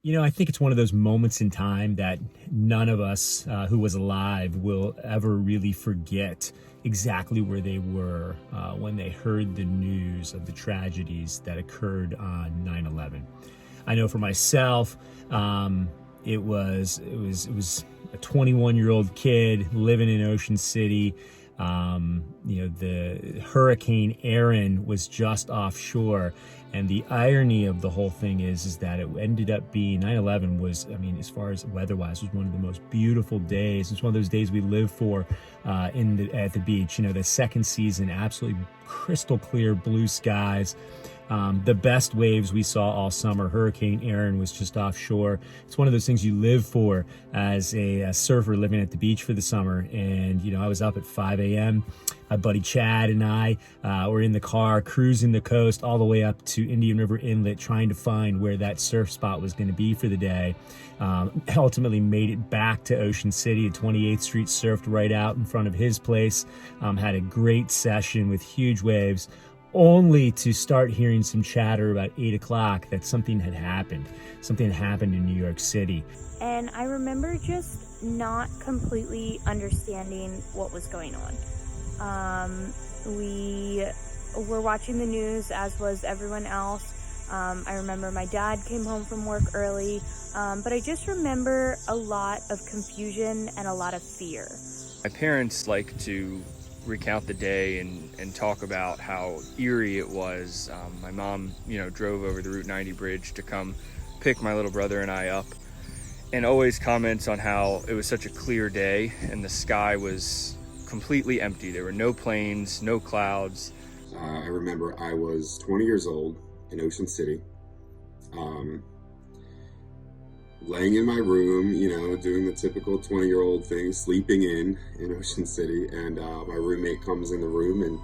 I think it's one of those moments in time that none of us who was alive will ever really forget exactly where they were when they heard the news of the tragedies that occurred on 9/11. I know for myself, it was a 21-year-old kid living in Ocean City. The Hurricane Aaron was just offshore, and the irony of the whole thing is that it ended up being 9/11 was, I mean, as far as weather-wise, was one of the most beautiful days. It's one of those days we live for at the beach. The second season, absolutely crystal clear blue skies. The best waves we saw all summer. Hurricane Aaron was just offshore. It's one of those things you live for as a surfer living at the beach for the summer. And, I was up at 5 a.m. My buddy Chad and I were in the car cruising the coast all the way up to Indian River Inlet, trying to find where that surf spot was going to be for the day. Ultimately made it back to Ocean City at 28th Street, surfed right out in front of his place. Had a great session with huge waves, only to start hearing some chatter about 8 o'clock that something had happened. Something had happened in New York City. And I remember just not completely understanding what was going on. We were watching the news, as was everyone else. I remember my dad came home from work early, but I just remember a lot of confusion and a lot of fear. My parents like to recount the day and talk about how eerie it was. My mom, drove over the Route 90 bridge to come pick my little brother and I up, and always comments on how it was such a clear day and the sky was completely empty. There were no planes, no clouds. I remember I was 20 years old in Ocean City, laying in my room, doing the typical 20-year-old thing, sleeping in Ocean City, and my roommate comes in the room and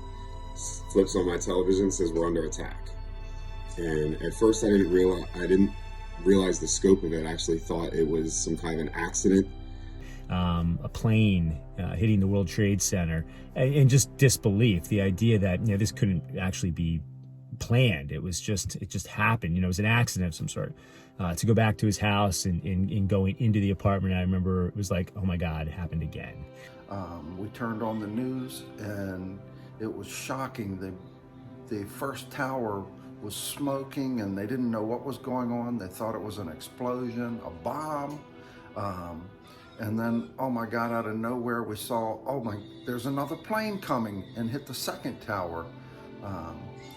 flips on my television and says, "We're under attack." And at first I didn't realize the scope of it. I actually thought it was some kind of an accident. A plane hitting the World Trade Center, and just disbelief, the idea that this couldn't actually be planned. It just happened. It was an accident of some sort. To go back to his house and going into the apartment, I remember it was like, oh my God, it happened again. We turned on the news and it was shocking. The first tower was smoking and they didn't know what was going on. They thought it was an explosion, a bomb. And then, oh my God, out of nowhere we saw, there's another plane coming, and hit the second tower.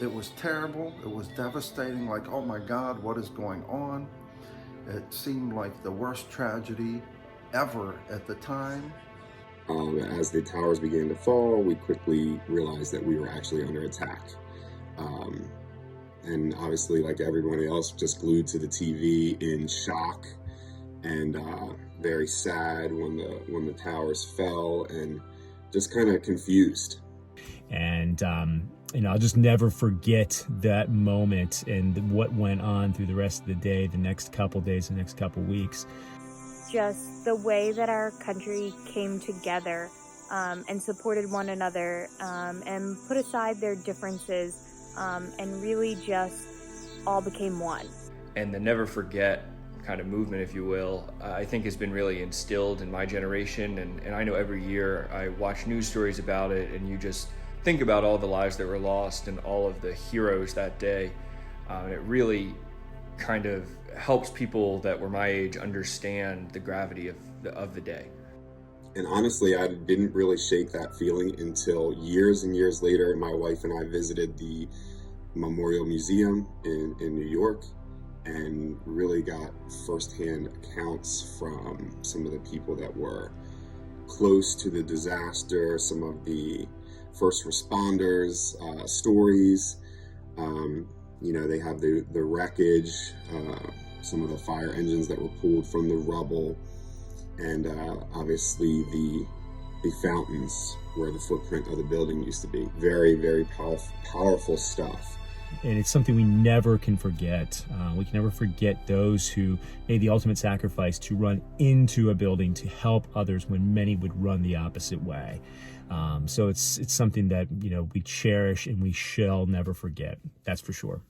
It was terrible, it was devastating, like, oh my God, what is going on? It seemed like the worst tragedy ever at the time. As the towers began to fall, we quickly realized that we were actually under attack. And obviously, like everybody else, just glued to the TV in shock and very sad when the towers fell, and just kind of confused. And I'll just never forget that moment and what went on through the rest of the day, the next couple days, the next couple weeks. Just the way that our country came together and supported one another and put aside their differences and really just all became one. And the never forget kind of movement, if you will, I think has been really instilled in my generation. And I know every year I watch news stories about it, and you just think about all the lives that were lost and all of the heroes that day. And it really kind of helps people that were my age understand the gravity of the day. And honestly, I didn't really shake that feeling until years and years later. My wife and I visited the Memorial Museum in New York and really got firsthand accounts from some of the people that were close to the disaster, some of the first responders' stories. They have the wreckage, some of the fire engines that were pulled from the rubble, and obviously the fountains where the footprint of the building used to be. Very, very powerful stuff. And it's something we never can forget. We can never forget those who made the ultimate sacrifice to run into a building to help others when many would run the opposite way. So it's something that we cherish and we shall never forget. That's for sure.